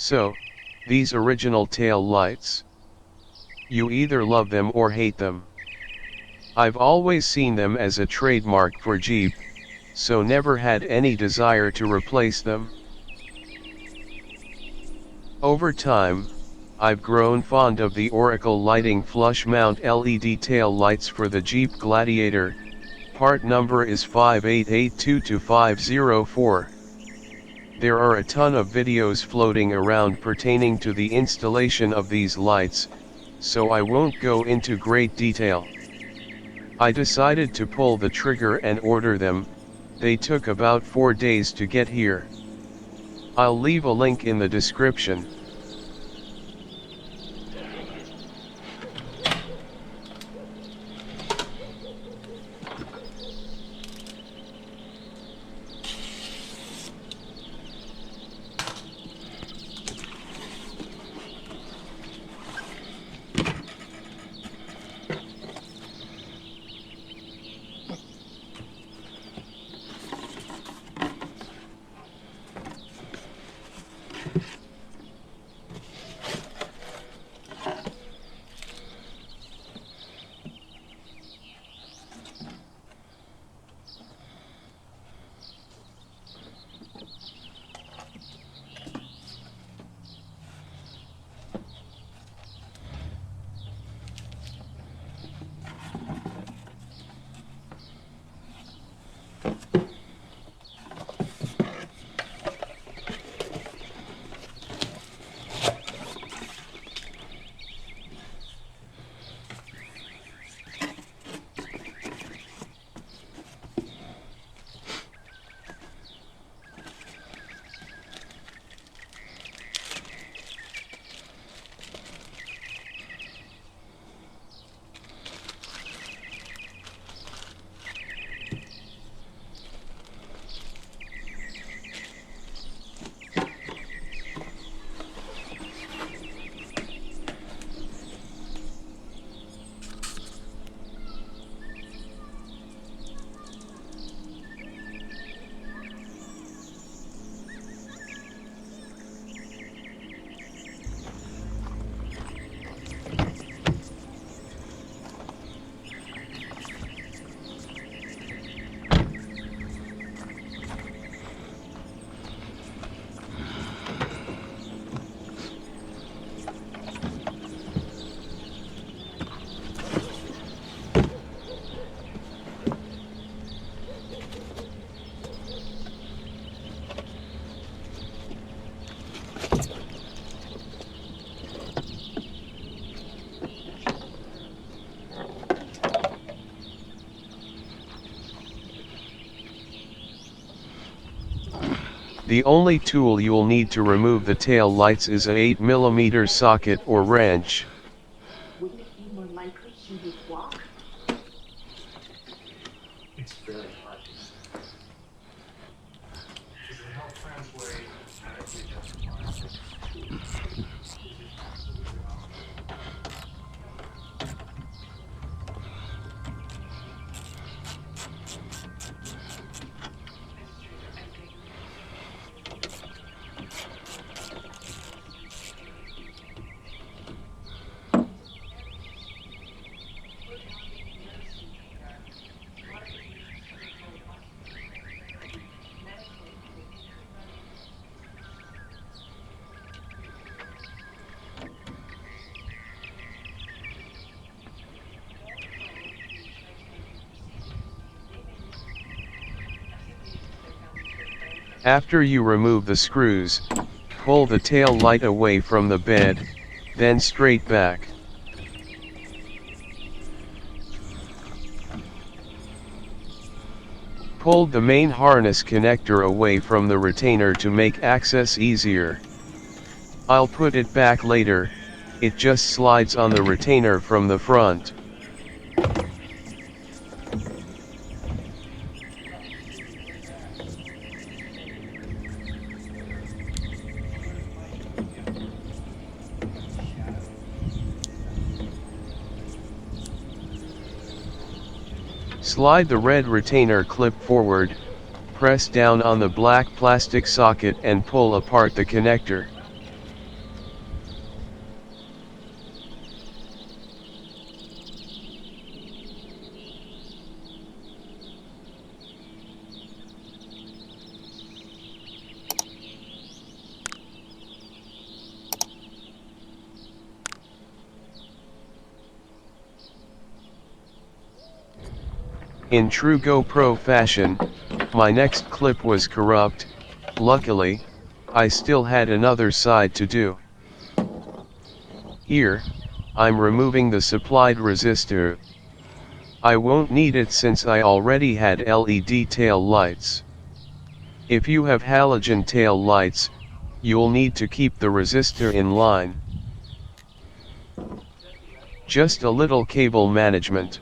So, these original tail lights. You either love them or hate them. I've always seen them as a trademark for Jeep, so never had any desire to replace them. Over time, I've grown fond of the Oracle Lighting flush mount LED tail lights for the Jeep Gladiator. Part number is 588222504. There are a ton of videos floating around pertaining to the installation of these lights, so I won't go into great detail. I decided to pull the trigger and order them. They took about 4 days to get here. I'll leave a link in the description. The only tool you'll need to remove the tail lights is a 8mm socket or wrench. Would it be more likely he would walk? It's very hard. Does the health translate medically justified? After you remove the screws, pull the tail light away from the bed, then straight back. Pull the main harness connector away from the retainer to make access easier. I'll put it back later, it just slides on the retainer from the front. Slide the red retainer clip forward, press down on the black plastic socket and pull apart the connector. In true GoPro fashion, my next clip was corrupt. Luckily, I still had another side to do. Here, I'm removing the supplied resistor. I won't need it since I already had LED tail lights. If you have halogen tail lights, you'll need to keep the resistor in line. Just a little cable management.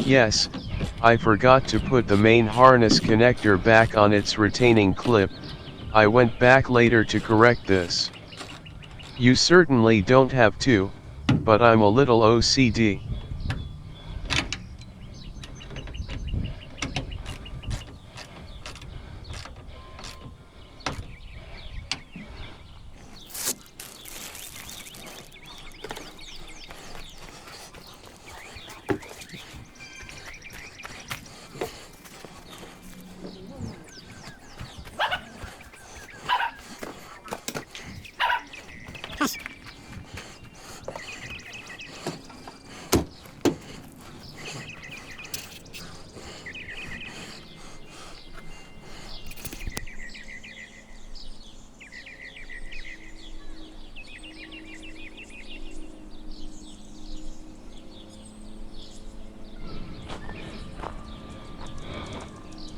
Yes, I forgot to put the main harness connector back on its retaining clip. I went back later to correct this. You certainly don't have to, but I'm a little OCD.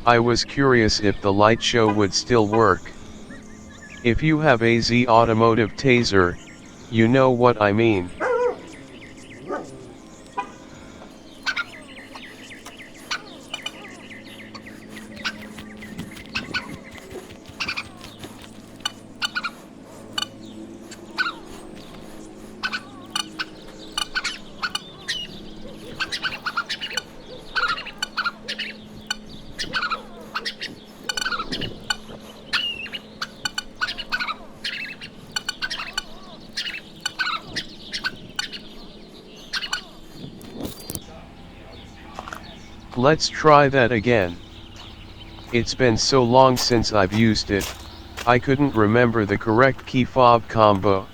I was curious if the light show would still work. If you have a Z Automotive Taser, you know what I mean. Let's try that again. It's been so long since I've used it, I couldn't remember the correct key fob combo.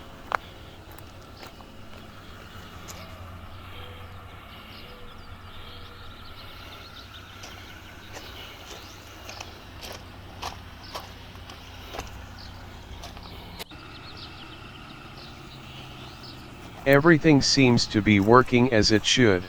Everything seems to be working as it should.